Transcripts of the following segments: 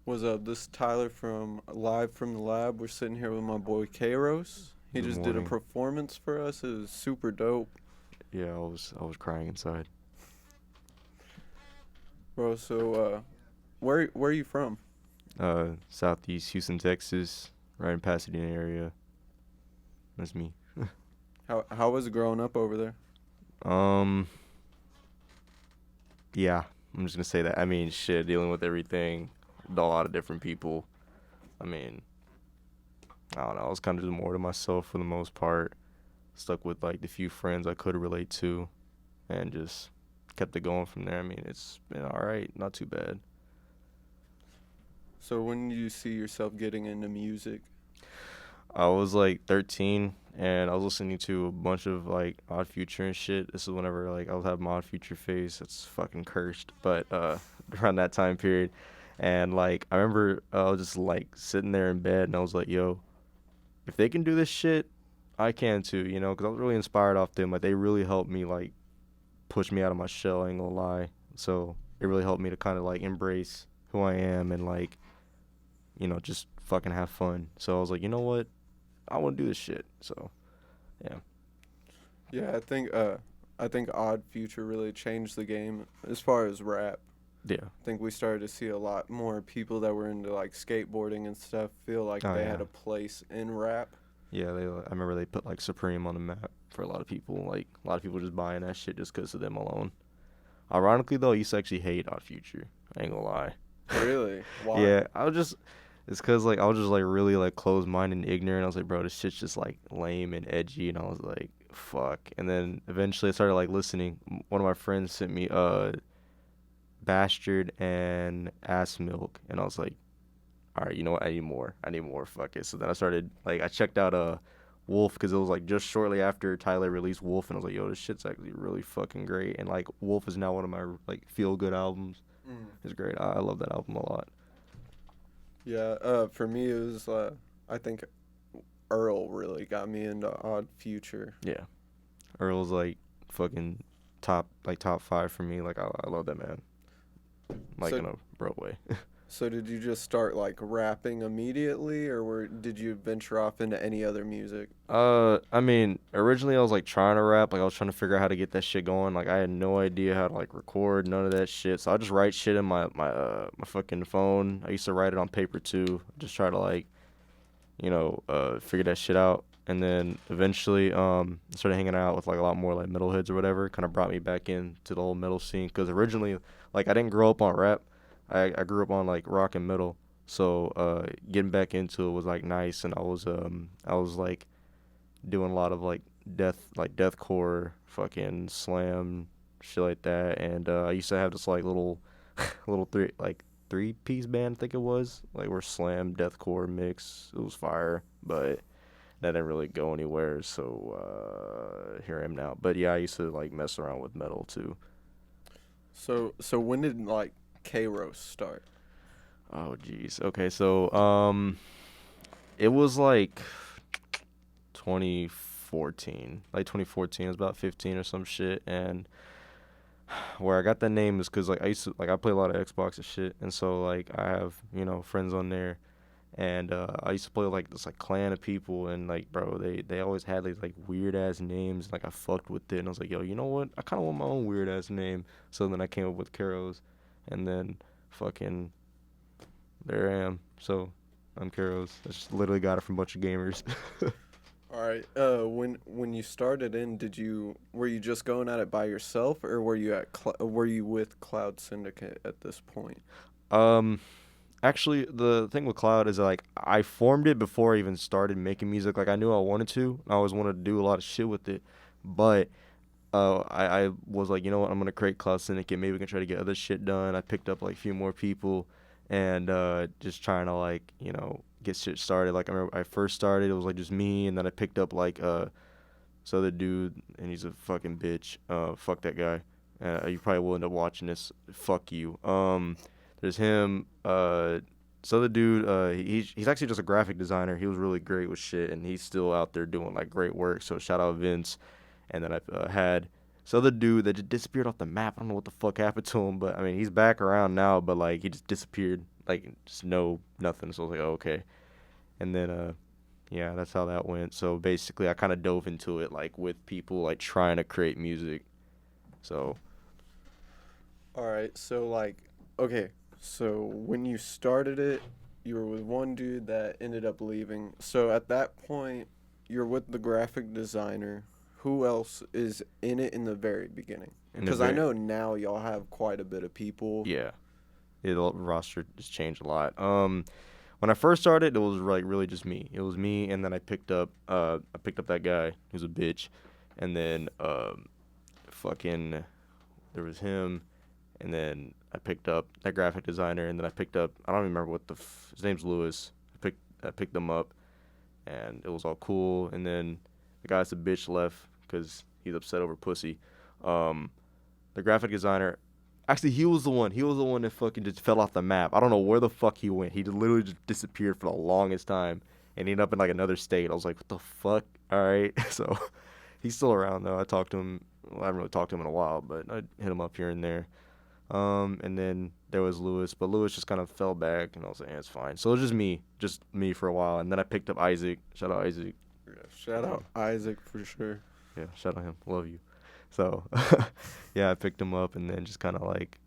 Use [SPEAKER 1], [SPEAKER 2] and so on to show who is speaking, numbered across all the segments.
[SPEAKER 1] What's up? This is Tyler from Live from the Lab. We're sitting here with my boy Karos. He
[SPEAKER 2] Good
[SPEAKER 1] just did a
[SPEAKER 2] morning.
[SPEAKER 1] performance for us. It was super dope,
[SPEAKER 2] Yeah, I was crying inside.
[SPEAKER 1] bro. So, where are you from?
[SPEAKER 2] Southeast Houston, Texas, right in Pasadena area. That's me.
[SPEAKER 1] How was it growing up over there?
[SPEAKER 2] Um, yeah, I'm just gonna say that. I mean, shit, dealing with everything, with a lot of different people. I mean, I don't know. I was kind of just more to myself for the most part. Stuck with like the few friends I could relate to, and just kept it going from there. I mean, it's been all right, not too bad.
[SPEAKER 1] So, when do you see yourself getting into music?
[SPEAKER 2] I was like 13 and I was listening to a bunch of like Odd Future and shit. This is whenever like I was having my Odd Future phase. It's fucking cursed. But around that time period, and like I remember I was just like sitting there in bed and I was like, yo, if they can do this shit, I can too, you know, because I was really inspired off them. Like they really helped me like push me out of my shell. I ain't gonna lie. So it really helped me to kind of like embrace who I am and like just fucking have fun. So I was like, you know what? I want to do this shit. So yeah,
[SPEAKER 1] Yeah, I think Odd Future really changed the game as far as rap.
[SPEAKER 2] yeah,
[SPEAKER 1] I think we started to see a lot more people that were into like skateboarding and stuff feel like
[SPEAKER 2] oh
[SPEAKER 1] they
[SPEAKER 2] yeah,
[SPEAKER 1] had a place in rap.
[SPEAKER 2] yeah. I remember they put like Supreme on the map for a lot of people. Like a lot of people just buying that shit just because of them alone. Ironically though, I used to actually hate Odd Future. I ain't gonna lie.
[SPEAKER 1] Really? Why?
[SPEAKER 2] Yeah, I was just. It's cause like I was just like really like closed minded and ignorant. I was like, bro, this shit's just like lame and edgy, and I was like, fuck. And then eventually I started like listening. One of my friends sent me Bastard and Ass Milk, and I was like, all right, you know what? I need more. I need more. Fuck it. So then I started like I checked out Wolf because it was like just shortly after Tyler released Wolf, and I was like, yo, this shit's actually really fucking great. And like Wolf is now one of my like feel good albums.
[SPEAKER 1] Mm.
[SPEAKER 2] It's great. I love that album a lot.
[SPEAKER 1] Yeah, for me it was I think Earl really got me into Odd Future.
[SPEAKER 2] Yeah, Earl's like fucking top five for me. Like I love that man. Like
[SPEAKER 1] So
[SPEAKER 2] in a bro way.
[SPEAKER 1] so did you just start like rapping immediately, or did you venture off into any other music?
[SPEAKER 2] I mean, originally I was like trying to rap, like I was trying to figure out how to get that shit going. Like I had no idea how to like record, none of that shit. So I just write shit in my fucking phone. I used to write it on paper too. Just try to like, figure that shit out. And then eventually, started hanging out with like a lot more like metalheads or whatever. Kind of brought me back into the whole metal scene. Cause originally, like I didn't grow up on rap. I grew up on like rock and metal. So getting back into it was like nice, and I was like doing a lot of like deathcore, fucking slam, shit like that. And I used to have this like little little three-piece band, I think it was, like we're slam deathcore mix. It was fire, but that didn't really go anywhere. So here I am now. But yeah, I used to like mess around with metal too.
[SPEAKER 1] So when did like Karos start?
[SPEAKER 2] Oh jeez. Okay, so it was like 2014. Like 2014, I was about 15 or some shit, and where I got that name is because like I used to like I play a lot of Xbox and shit, and so like I have friends on there, and I used to play with, like this like clan of people, and like bro, they always had like weird ass names. Like I fucked with it, and I was like, yo, you know what? I kind of want my own weird ass name. So then I came up with Karos, and then fucking there I am. So I'm Karos. I just literally got it from a bunch of gamers.
[SPEAKER 1] All right. When you started in, were you just going at it by yourself, or were you with Cloud Syndicate at this point?
[SPEAKER 2] um, Actually, the thing with Cloud is like I formed it before I even started making music. Like I knew I wanted to. I always wanted to do a lot of shit with it, but I was like, you know what? I'm gonna create Cloud Syndicate. Maybe we can try to get other shit done. I picked up like a few more people, and just trying to like get shit started. Like I remember I first started, it was like just me, and then I picked up like this other dude, and he's a fucking bitch. Fuck that guy. You probably will end up watching this. Fuck you. There's him. This other dude. He's actually just a graphic designer. He was really great with shit, and he's still out there doing like great work. So shout out Vince. And then I had this other dude that just disappeared off the map. I don't know what the fuck happened to him, but I mean he's back around now. But like he just disappeared. like just no nothing. So I was like, oh, okay. And then yeah, that's how that went. So basically, I kind of dove into it like with people like trying to create music. So
[SPEAKER 1] All right, so like, okay, so when you started it, you were with one dude that ended up leaving. So at that point, you're with the graphic designer. Who else is in it in the very beginning?
[SPEAKER 2] in the
[SPEAKER 1] Because I
[SPEAKER 2] very
[SPEAKER 1] know now y'all have quite a bit of people.
[SPEAKER 2] yeah, the roster just changed a lot. When I first started, it was like really just me. It was me, and then I picked up that guy who's a bitch, and then fucking there was him, and then I picked up that graphic designer, and then I picked up I don't even remember what his name's Lewis. I picked them up, and it was all cool. And then the guy's a bitch left because he's upset over pussy. Um, the graphic designer, actually, he was the one. He was the one that fucking just fell off the map. I don't know where the fuck he went. He just literally just disappeared for the longest time, and he ended up in like another state. I was like, what the fuck? All right, so he's still around though. I talked to him. Well, I haven't really talked to him in a while, but I hit him up here and there. And then there was Lewis, but Lewis just kind of fell back, and I was like, yeah, it's fine. So it was just me for a while, and then I picked up Isaac. Shout out Isaac.
[SPEAKER 1] Yeah, shout out Isaac for sure.
[SPEAKER 2] Yeah, shout out him. Love you. So, yeah, I picked him up, and then just kind of like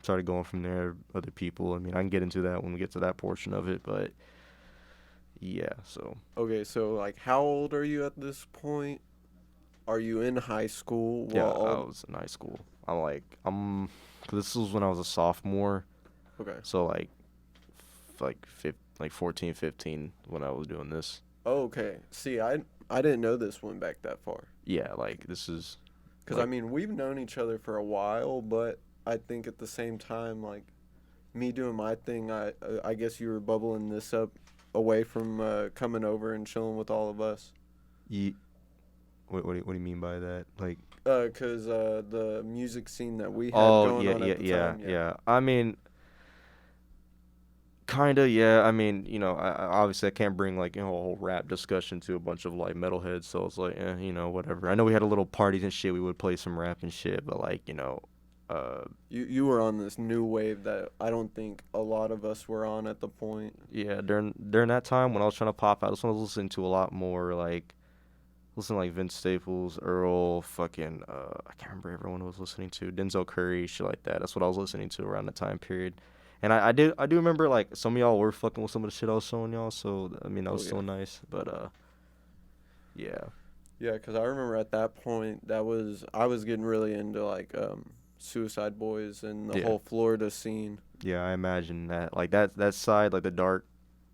[SPEAKER 2] started going from there. Other people. I mean, I can get into that when we get to that portion of it, but yeah. So
[SPEAKER 1] Okay, so like, how old are you at this point? Are you in high school?
[SPEAKER 2] yeah,
[SPEAKER 1] Well,
[SPEAKER 2] I was in high school. This was when I was a sophomore.
[SPEAKER 1] okay.
[SPEAKER 2] So like 14, 15 when I was doing this.
[SPEAKER 1] Okay. See, I didn't know this went back that far.
[SPEAKER 2] Yeah, like this is
[SPEAKER 1] Because, I
[SPEAKER 2] like
[SPEAKER 1] mean, we've known each other for a while, but I think at the same time, like, me doing my thing, I guess you were bubbling this up away from coming over and chilling with all of us.
[SPEAKER 2] ye what do you mean by that? Like
[SPEAKER 1] Because the music scene that we had
[SPEAKER 2] oh
[SPEAKER 1] going
[SPEAKER 2] yeah
[SPEAKER 1] on
[SPEAKER 2] yeah
[SPEAKER 1] at the
[SPEAKER 2] yeah
[SPEAKER 1] time, yeah.
[SPEAKER 2] yeah. I mean kinda yeah. I mean obviously I can't bring like a whole rap discussion to a bunch of like metalheads. So it's like whatever. I know we had a little parties and shit. We would play some rap and shit, but like uh
[SPEAKER 1] You were on this new wave that I don't think a lot of us were on at the point.
[SPEAKER 2] yeah during that time when I was trying to pop out, that's when I was listening to a lot more like listen to like Vince Staples, Earl, fucking I can't remember everyone was listening to Denzel Curry, shit like that. That's what I was listening to around the time period. And I do remember like some of y'all were fucking with some of the shit I was showing y'all, so I mean that
[SPEAKER 1] Oh
[SPEAKER 2] was
[SPEAKER 1] yeah.
[SPEAKER 2] still nice. But yeah.
[SPEAKER 1] Yeah, because I remember at that point I was getting really into like Suicide Boys and the
[SPEAKER 2] Yeah.
[SPEAKER 1] whole Florida scene.
[SPEAKER 2] Yeah, I imagine that like that side, like the dark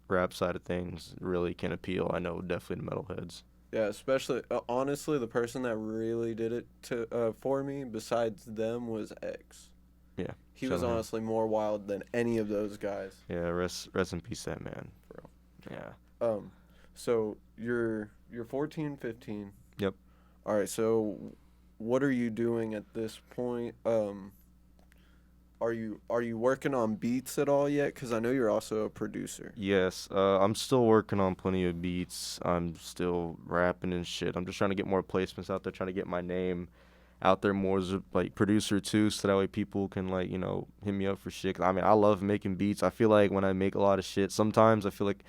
[SPEAKER 2] rap side of things really can appeal. I know definitely to metalheads.
[SPEAKER 1] Yeah, especially honestly, the person that really did it to for me besides them was X.
[SPEAKER 2] Yeah.
[SPEAKER 1] He
[SPEAKER 2] Shout
[SPEAKER 1] was
[SPEAKER 2] out him.
[SPEAKER 1] honestly more wild than any of those guys.
[SPEAKER 2] Yeah, rest in peace that man.
[SPEAKER 1] Bro.
[SPEAKER 2] Yeah.
[SPEAKER 1] So you're 14, 15.
[SPEAKER 2] Yep.
[SPEAKER 1] All right. So what are you doing at this point? Are you working on beats at all yet? Because I know you're also a producer.
[SPEAKER 2] Yes, I'm still working on plenty of beats. I'm still rapping and shit. I'm just trying to get more placements out there, trying to get my name out there more as a like producer too, so that way people can like hit me up for shit. 'Cause, I mean, I love making beats. I feel like when I make a lot of shit, sometimes I feel like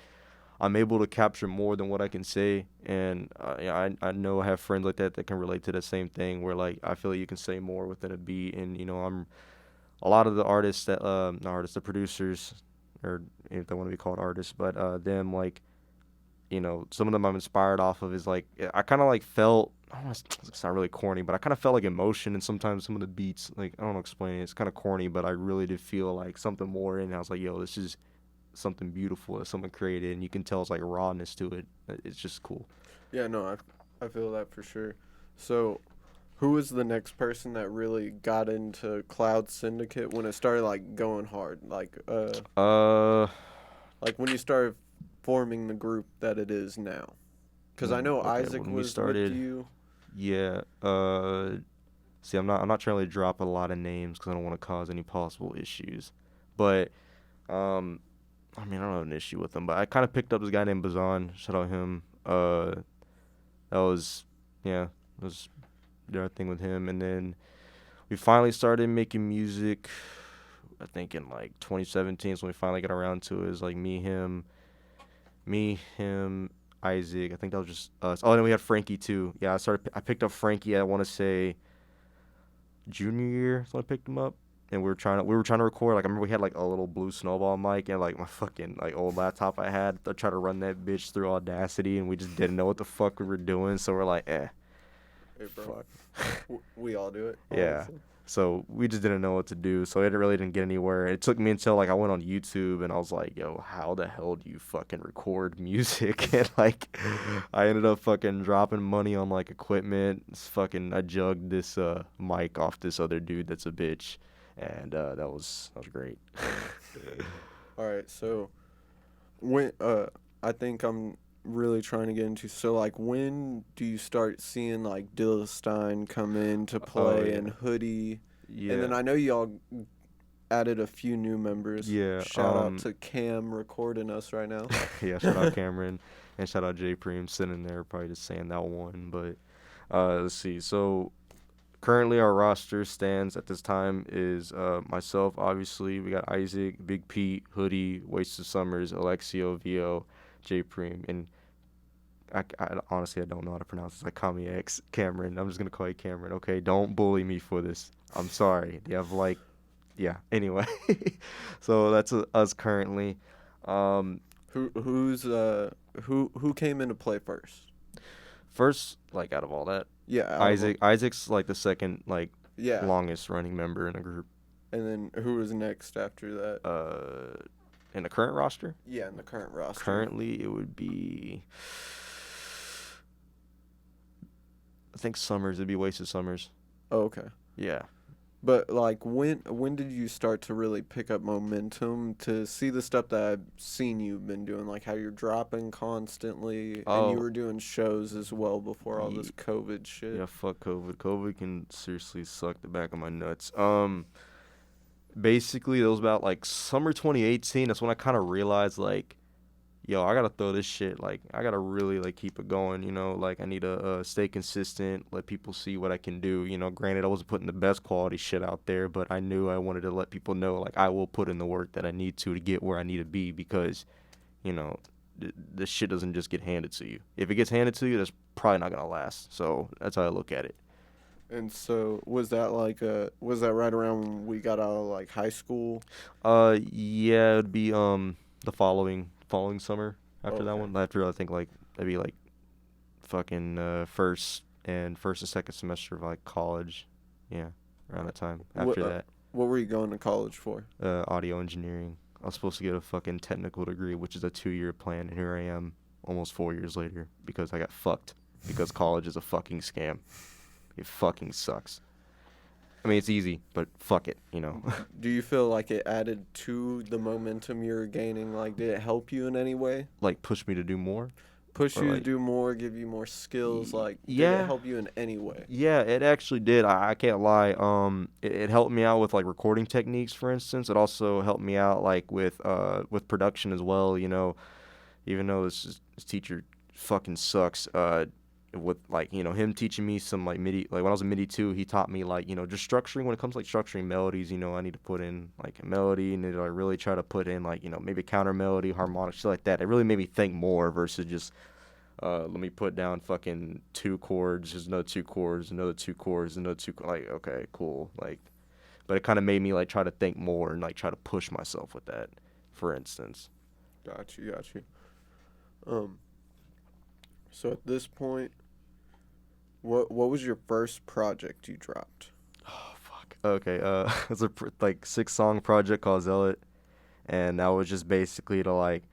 [SPEAKER 2] I'm able to capture more than what I can say, and yeah, I know I have friends like that can relate to the same thing. Where like I feel like you can say more within a beat, and I'm a lot of the artists that not artists, the producers, or if they want to be called artists, but them like some of them I'm inspired off of is like I kind of like felt. I don't know, it's not really corny, but I kind of felt like emotion, and sometimes some of the beats, like I don't know explain it. It's kind of corny, but I really did feel like something more in. I was like, yo, this is something beautiful that someone created, and you can tell it's like rawness to it. It's just cool.
[SPEAKER 1] Yeah, no, I feel that for sure. So, who was the next person that really got into Cloud Syndicate when it started like going hard?
[SPEAKER 2] Uh,
[SPEAKER 1] Like when you started forming the group that it is now. Cuz I know
[SPEAKER 2] okay,
[SPEAKER 1] Isaac
[SPEAKER 2] when we
[SPEAKER 1] was with
[SPEAKER 2] started,
[SPEAKER 1] you.
[SPEAKER 2] yeah. See, I'm not trying to really drop a lot of names because I don't want to cause any possible issues, but um, I mean, I don't have an issue with him, but I kind of picked up this guy named Bazan. Shout out him. That was, yeah, that was the other thing with him, and then we finally started making music I think in like 2017 is when we finally got around to it. It was like him, Isaac. I think that was just us. Oh, and then we had Frankie too. Yeah, I picked up Frankie. I want to say junior year, so I picked him up. And we were trying to record. Like I remember we had like a little blue snowball mic and like my fucking like old laptop I had. I tried to run that bitch through Audacity, and we just didn't know what the fuck we were doing. So we're like,
[SPEAKER 1] Hey, bro.
[SPEAKER 2] fuck.
[SPEAKER 1] We all do it.
[SPEAKER 2] Yeah.
[SPEAKER 1] Honestly.
[SPEAKER 2] So we just didn't know what to do. So it really didn't get anywhere. It took me until like I went on YouTube and I was like, yo, how the hell do you fucking record music? And like I ended up fucking dropping money on like equipment. I jugged this mic off this other dude that's a bitch. And that was great.
[SPEAKER 1] All right. So when I think I'm really trying to get into, so like when do you start seeing like Dilla Stein come into play
[SPEAKER 2] yeah.
[SPEAKER 1] and Hoodie?
[SPEAKER 2] Yeah.
[SPEAKER 1] And then I know y'all added a few new members.
[SPEAKER 2] Yeah.
[SPEAKER 1] Shout out to Cam recording us right now.
[SPEAKER 2] Yeah, shout out Cameron and shout out J Preem sitting there probably just saying that one. But let's see. So currently our roster stands at this time is myself, obviously. We got Isaac, Big Pete, Hoodie, Wasted Summers, Alexio, Vio, J Preem, and I honestly I don't know how to pronounce this. Like Kami X, Cameron. I'm just gonna call you Cameron. Okay, don't bully me for this. I'm sorry. You have like, yeah. Anyway, so that's us currently. Um,
[SPEAKER 1] Who came into play first?
[SPEAKER 2] First, like out of all that,
[SPEAKER 1] Yeah, out of them.
[SPEAKER 2] Isaac's like the second like
[SPEAKER 1] Yeah.
[SPEAKER 2] longest running member in a group.
[SPEAKER 1] And then who was next after that?
[SPEAKER 2] In the current roster.
[SPEAKER 1] Yeah, in the current roster.
[SPEAKER 2] Currently, it would be. I think Summers. It'd be Wasted Summers.
[SPEAKER 1] Oh, okay.
[SPEAKER 2] Yeah.
[SPEAKER 1] But like when did you start to really pick up momentum to see the stuff that I've seen you've been doing, like how you're dropping constantly and you were doing shows as well before all this COVID shit?
[SPEAKER 2] Yeah, fuck COVID. COVID can seriously suck the back of my nuts. Basically it was about like summer 2018. That's when I kind of realized like, yo, I gotta throw this shit. Like, I gotta really like keep it going. You know, like I need to stay consistent, let people see what I can do. You know, granted, I wasn't putting the best quality shit out there, but I knew I wanted to let people know like I will put in the work that I need to get where I need to be because, you know, this shit doesn't just get handed to you. If it gets handed to you, that's probably not gonna last. So that's how I look at it.
[SPEAKER 1] And so was that right around when we got out of like high school?
[SPEAKER 2] Yeah, it'd be the following summer after that
[SPEAKER 1] Okay.
[SPEAKER 2] one. After I think like maybe like fucking first and second semester of like college. Yeah, around that time. After that,
[SPEAKER 1] What were you going to college for?
[SPEAKER 2] audio engineering. I was supposed to get a fucking technical degree, which is a 2-year plan, and here I am almost 4 years later because I got fucked because college is a fucking scam. It fucking sucks. I mean, it's easy, but fuck it, you know.
[SPEAKER 1] Do you feel like it added to the momentum you're gaining? Like, did it help you in any way?
[SPEAKER 2] Like, push me to do more?
[SPEAKER 1] Push
[SPEAKER 2] Or
[SPEAKER 1] you to
[SPEAKER 2] like,
[SPEAKER 1] do more, give you more skills? Like, did it
[SPEAKER 2] yeah.
[SPEAKER 1] help you in any way?
[SPEAKER 2] Yeah, it actually did. I can't lie. It helped me out with like recording techniques, for instance. It also helped me out like with production as well. You know, even though this teacher fucking sucks. With like him teaching me some like MIDI, like when I was in MIDI 2, he taught me like just structuring. When it comes to like structuring melodies, I need to put in like a melody and I really try to put in like maybe counter melody, harmonic, shit like that. It really made me think more versus just let me put down fucking 2 chords, there's another 2 chords, another 2 chords, another 2 like okay, cool, like. But it kind of made me like try to think more and like try to push myself with that, for instance.
[SPEAKER 1] Got you. So at this point, what was your first project you dropped?
[SPEAKER 2] Oh fuck. Okay. It's a like 6-song project called Zealot, and that was just basically to like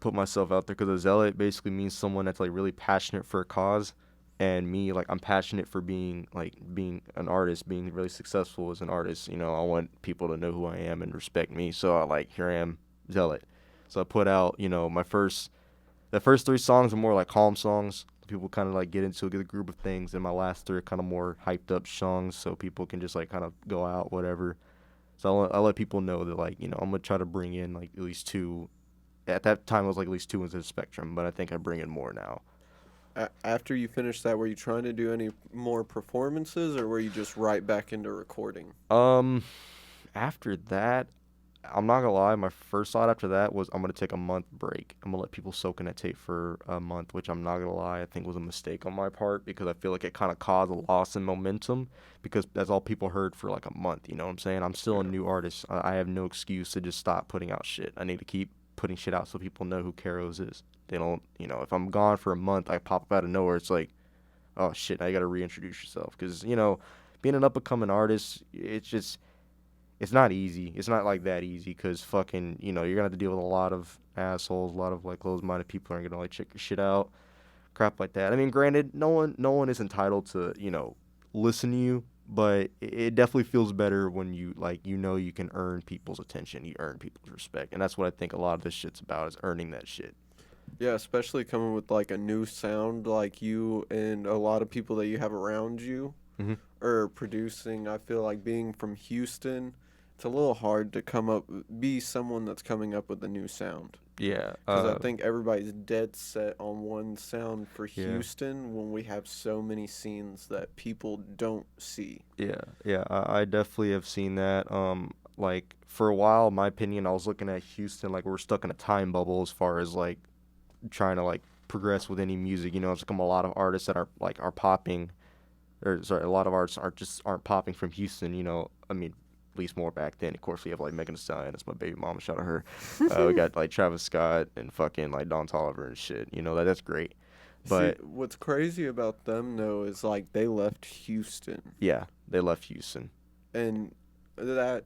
[SPEAKER 2] put myself out there because a zealot basically means someone that's like really passionate for a cause, and me like I'm passionate for being an artist, being really successful as an artist. I want people to know who I am and respect me. So I like here I am, Zealot. So I put out the first 3 songs are more like calm songs. People kind of like get into a good group of things, and my last 3 are kind of more hyped up songs, so people can just like kind of go out whatever. So I let people know that like I'm gonna try to bring in like at least 2. At that time, it was like at least 2 into the spectrum, but I think I bring in more now.
[SPEAKER 1] After you finished that, were you trying to do any more performances, or were you just right back into recording?
[SPEAKER 2] after that, I'm not gonna lie, my first thought after that was I'm gonna take a month break. I'm gonna let people soak in that tape for a month, which I'm not gonna lie, I think was a mistake on my part because I feel like it kind of caused a loss in momentum because that's all people heard for like a month. You know what I'm saying? I'm still a
[SPEAKER 1] Yeah.
[SPEAKER 2] new artist. I have no excuse to just stop putting out shit. I need to keep putting shit out so people know who Karos is. They don't, if I'm gone for a month, I pop up out of nowhere. It's like, oh shit, now you gotta reintroduce yourself because being an up and coming artist, it's not easy. It's not like that easy because fucking, you're gonna have to deal with a lot of assholes, a lot of like closed-minded people aren't gonna like check your shit out, crap like that. I mean, granted, no one is entitled to, listen to you, but it definitely feels better when you like, you can earn people's attention, you earn people's respect, and that's what I think a lot of this shit's about is earning that shit.
[SPEAKER 1] Yeah, especially coming with like a new sound like you and a lot of people that you have around you
[SPEAKER 2] Hmm.
[SPEAKER 1] or producing. I feel like being from Houston, it's a little hard to be someone that's coming up with a new sound.
[SPEAKER 2] Yeah.
[SPEAKER 1] Because I think everybody's dead set on one sound for
[SPEAKER 2] Yeah.
[SPEAKER 1] Houston when we have so many scenes that people don't see.
[SPEAKER 2] Yeah, yeah, I definitely have seen that. Like for a while, in my opinion, I was looking at Houston like we're stuck in a time bubble as far as like trying to like progress with any music. It's become a lot of artists that are popping, or sorry, a lot of artists aren't popping from Houston. I mean, at least more back then. Of course, we have like Megan Thee Stallion. That's my baby mama. Shout out her. We got like Travis Scott and fucking like Don Toliver and shit. That's great.
[SPEAKER 1] See,
[SPEAKER 2] But
[SPEAKER 1] what's crazy about them though is like they left Houston,
[SPEAKER 2] yeah, they left Houston.
[SPEAKER 1] and that,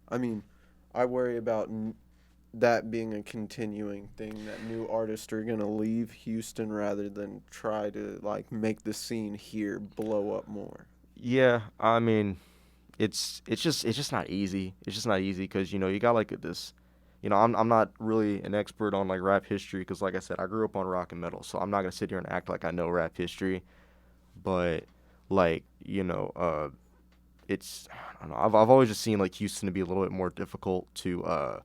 [SPEAKER 1] I mean, I worry about that being a continuing thing that new artists are going to leave Houston rather than try to like make the scene here blow up more.
[SPEAKER 2] Yeah, I mean, it's just not easy. It's just not easy because you got like this. I'm not really an expert on like rap history because like I said, I grew up on rock and metal, so I'm not gonna sit here and act like I know rap history. But like it's I don't know. I've always just seen like Houston to be a little bit more difficult to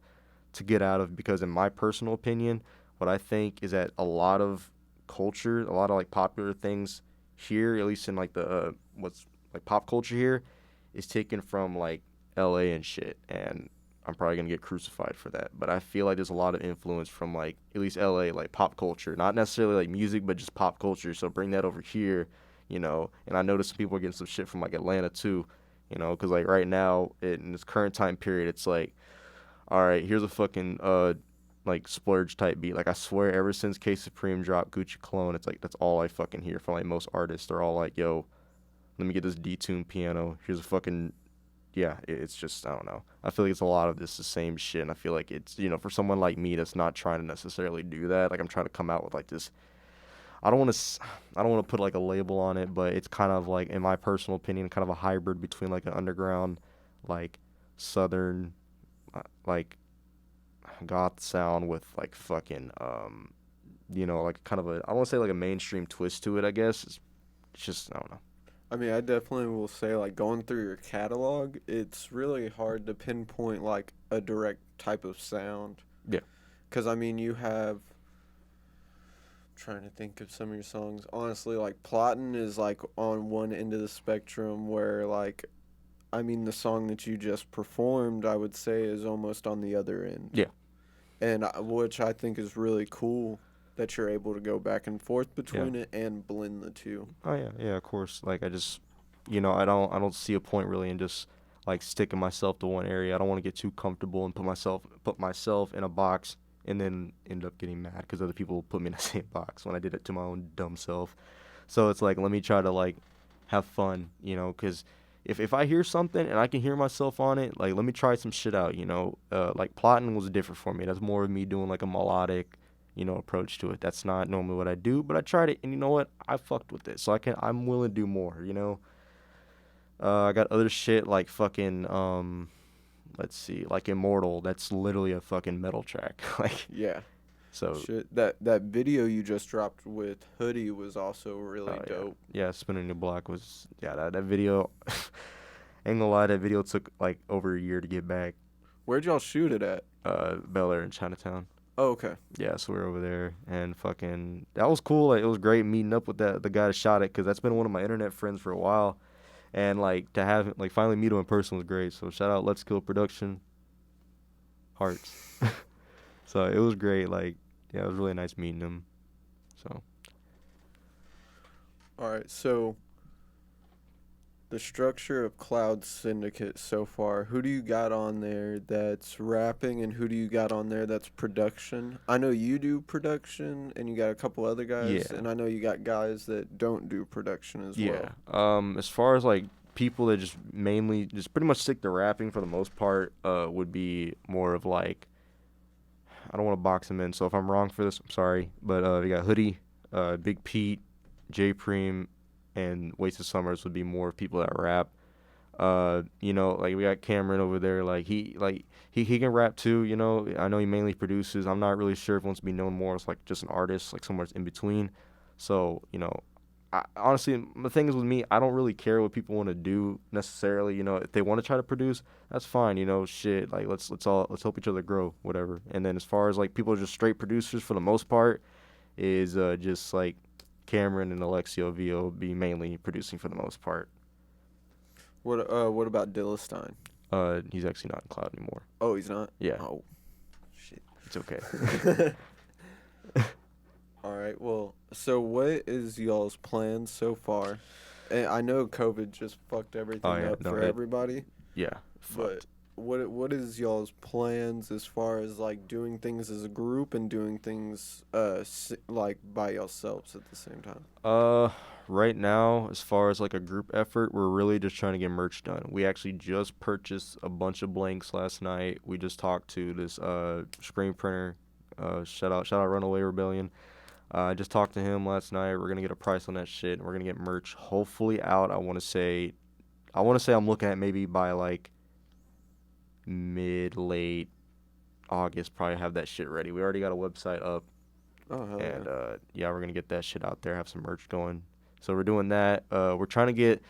[SPEAKER 2] get out of because in my personal opinion, what I think is that a lot of culture, a lot of like popular things here, at least in like the what's like pop culture here, is taken from like LA and shit, and I'm probably gonna get crucified for that. But I feel like there's a lot of influence from like at least LA, like pop culture, not necessarily like music, but just pop culture. So bring that over here, And I noticed some people are getting some shit from like Atlanta too, because like right now in this current time period, it's like, all right, here's a fucking like splurge type beat. Like I swear, ever since K Supreme dropped Gucci Cologne, it's like that's all I fucking hear from like most artists. They're all like, "Yo, let me get this detuned piano. Here's a fucking yeah." It's just I don't know. I feel like it's a lot of this the same shit, and I feel like it's for someone like me that's not trying to necessarily do that. Like I'm trying to come out with like this. I don't want to put like a label on it, but it's kind of like, in my personal opinion, kind of a hybrid between like an underground, like southern, like goth sound with like fucking like kind of a, I don't want to say like a mainstream twist to it, I guess. It's just I don't know.
[SPEAKER 1] I mean, I definitely will say like going through your catalog, it's really hard to pinpoint like a direct type of sound.
[SPEAKER 2] Yeah.
[SPEAKER 1] Cuz I mean, you have trying to think of some of your songs. Honestly, like Plottin' is like on one end of the spectrum where like I mean the song that you just performed, I would say is almost on the other end.
[SPEAKER 2] Yeah.
[SPEAKER 1] And which I think is really cool that you're able to go back and forth
[SPEAKER 2] Yeah.
[SPEAKER 1] between it and blend the two.
[SPEAKER 2] Oh yeah, yeah, of course. Like I just I don't see a point really in just like sticking myself to one area. I don't want to get too comfortable and put myself in a box and then end up getting mad because other people put me in the same box when I did it to my own dumb self. So it's like let me try to like have fun, because if I hear something and I can hear myself on it, like let me try some shit out, like plotting was different for me. That's more of me doing like a melodic, approach to it. That's not normally what I do, but I tried it and you know what? I fucked with it. So I'm willing to do more. I got other shit like fucking let's see, like Immortal. That's literally a fucking metal track. Like
[SPEAKER 1] Yeah.
[SPEAKER 2] so
[SPEAKER 1] Shit, that video you just dropped with Hoodie was also
[SPEAKER 2] oh
[SPEAKER 1] really
[SPEAKER 2] yeah.
[SPEAKER 1] dope.
[SPEAKER 2] Yeah, Spinning the Block was yeah, that video ain't gonna lie, that video took like over a year to get back.
[SPEAKER 1] Where'd y'all shoot it at?
[SPEAKER 2] Bel Air in Chinatown.
[SPEAKER 1] Oh, okay.
[SPEAKER 2] Yeah, so we were over there and fucking that was cool. Like it was great meeting up with the guy that shot it because that's been one of my internet friends for a while. And like to have like finally meet him in person was great. So shout out Let's Kill Production, hearts. So it was great. Like yeah, it was really nice meeting him. So
[SPEAKER 1] All right, so the structure of Cloud Syndicate so far, who do you got on there that's rapping and who do you got on there that's production? I know you do production and you got a couple other guys,
[SPEAKER 2] yeah,
[SPEAKER 1] and I know you got guys that don't do production as
[SPEAKER 2] yeah.
[SPEAKER 1] well.
[SPEAKER 2] As far as like people that just mainly just pretty much stick to rapping for the most part, would be more of like I don't want to box him in. So if I'm wrong for this, I'm sorry. But we got Hoodie, Big Pete, J Preem, and Wasted Summers would be more people that rap. Like we got Cameron over there. He can rap too. I know he mainly produces. I'm not really sure if he wants to be known more as like just an artist, like somewhere in between. So honestly, the thing is with me, I don't really care what people want to do necessarily. If they want to try to produce, that's fine. Shit. Like let's help each other grow, whatever. And then as far as like people are just straight producers for the most part, is just like Cameron and Alexio Vio be mainly producing for the most part.
[SPEAKER 1] What about Dillestein?
[SPEAKER 2] He's actually not in Cloud anymore.
[SPEAKER 1] Oh, he's not?
[SPEAKER 2] Yeah,
[SPEAKER 1] Oh, shit.
[SPEAKER 2] it's okay.
[SPEAKER 1] All right. Well, so what is y'all's plan so far? And I know COVID just fucked
[SPEAKER 2] Oh
[SPEAKER 1] everything
[SPEAKER 2] yeah,
[SPEAKER 1] up
[SPEAKER 2] no,
[SPEAKER 1] for everybody,
[SPEAKER 2] yeah,
[SPEAKER 1] but
[SPEAKER 2] fucked.
[SPEAKER 1] what is y'all's plans as far as like doing things as a group and doing things like by yourselves at the same time?
[SPEAKER 2] Right now, as far as like a group effort, we're really just trying to get merch done. We actually just purchased a bunch of blanks last night. We just talked to this screen printer. Shout out Runaway Rebellion. I just talked to him last night. We're gonna get a price on that shit, and we're gonna get merch hopefully out. I want to say I'm looking at maybe by like mid late August, probably have that shit ready. We already got a website up,
[SPEAKER 1] Oh hell yeah!
[SPEAKER 2] and yeah, we're gonna get that shit out there, have some merch going. So we're doing that. We're trying to get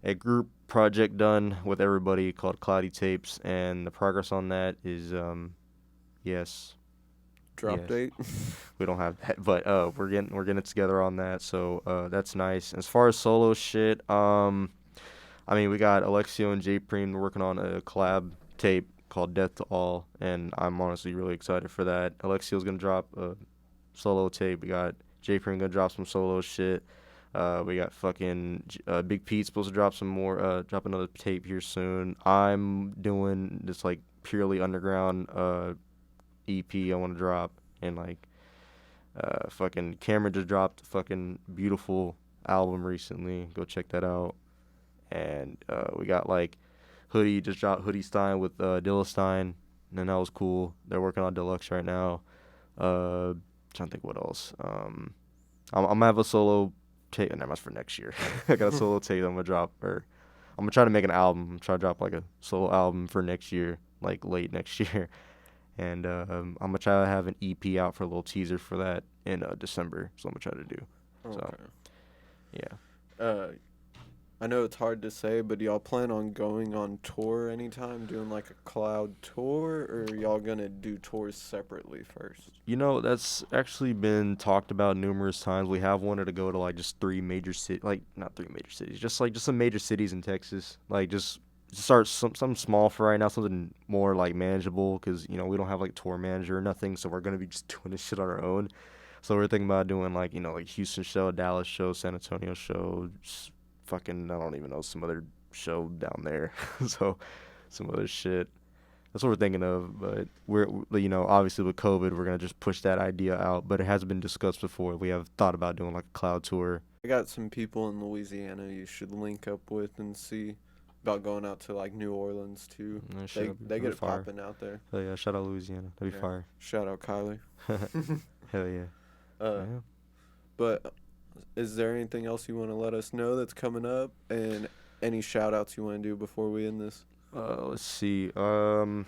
[SPEAKER 2] a group project done with everybody called Cloudy Tapes, and the progress on that is yes,
[SPEAKER 1] Drop
[SPEAKER 2] yes.
[SPEAKER 1] date.
[SPEAKER 2] We don't have that, but we're getting it together on that. So that's nice. As far as solo shit, I mean we got Alexio and J Preem working on a collab tape called Death to All, and I'm honestly really excited for that. Alexio's gonna drop a solo tape. We got J Preem gonna drop some solo shit. We got fucking Big Pete supposed to drop another tape here soon. I'm doing this like purely underground EP I want to drop, and like fucking Cameron just dropped a fucking beautiful album recently. Go check that out. And we got like Hoodie just dropped Hoodie Stein with Dilla Stein, and that was cool. They're working on Deluxe right now. Trying to think what else. I'm gonna have a solo tape, and that's for next year. I got a solo tape I'm gonna drop, or I'm gonna try to make an album. I'm trying to drop like a solo album for next year, like late next year. And I'm gonna try to have an EP out for a little teaser for that in December. So I'm gonna try to do. So
[SPEAKER 1] Okay.
[SPEAKER 2] yeah.
[SPEAKER 1] Uh, I know it's hard to say, but do y'all plan on going on tour anytime, doing like a cloud tour, or are y'all gonna do tours separately first?
[SPEAKER 2] That's actually been talked about numerous times. We have wanted to go to like just three major cities, like not three major cities, just some major cities in Texas. Like just start something small for right now, something more like manageable, because we don't have like tour manager or nothing, so we're gonna be just doing this shit on our own. So we're thinking about doing like Houston show, Dallas show, San Antonio show, just fucking I don't even know some other show down there. So some other shit. That's what we're thinking of, but obviously with COVID, we're gonna just push that idea out. But it has been discussed before. We have thought about doing like a cloud tour.
[SPEAKER 1] I got some people in Louisiana you should link up with and see about going out to like New Orleans too.
[SPEAKER 2] Shit,
[SPEAKER 1] They
[SPEAKER 2] that'd
[SPEAKER 1] they
[SPEAKER 2] be
[SPEAKER 1] get it
[SPEAKER 2] fire.
[SPEAKER 1] popping out there.
[SPEAKER 2] Hell yeah, shout out Louisiana. That'd be
[SPEAKER 1] Yeah.
[SPEAKER 2] fire.
[SPEAKER 1] Shout out Kylie.
[SPEAKER 2] Hell yeah.
[SPEAKER 1] Uh,
[SPEAKER 2] Yeah.
[SPEAKER 1] but is there anything else you want to let us know that's coming up, and any shout outs you want to do before we end this?
[SPEAKER 2] Let's see. Gonna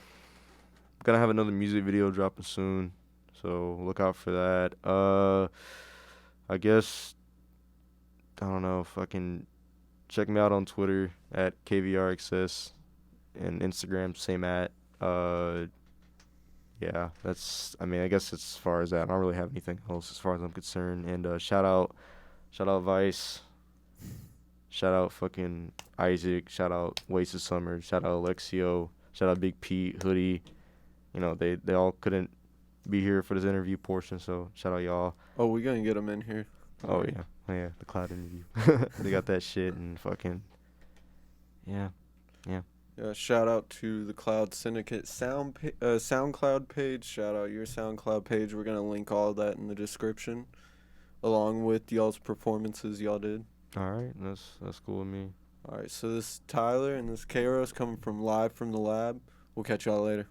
[SPEAKER 2] have another music video dropping soon, so look out for that. I guess I don't know. Fucking check me out on Twitter at KVRXS and Instagram same at. Yeah, I mean, I guess it's as far as that. I don't really have anything else as far as I'm concerned. And shout out Vice. Shout out fucking Isaac. Shout out Wasted Summer. Shout out Alexio. Shout out Big Pete, Hoodie. You know, they all couldn't be here for this interview portion, so shout out y'all.
[SPEAKER 1] Oh, we gonna get them in here.
[SPEAKER 2] Oh yeah, the cloud interview. They got that shit and fucking yeah.
[SPEAKER 1] Yeah, shout out to the Cloud Syndicate SoundCloud page. Shout out your SoundCloud page. We're gonna link all that in the description, along with y'all's performances y'all did.
[SPEAKER 2] All right, that's cool with me.
[SPEAKER 1] All right, so this is Tyler and this is Karos coming from Live from the Lab. We'll catch y'all later.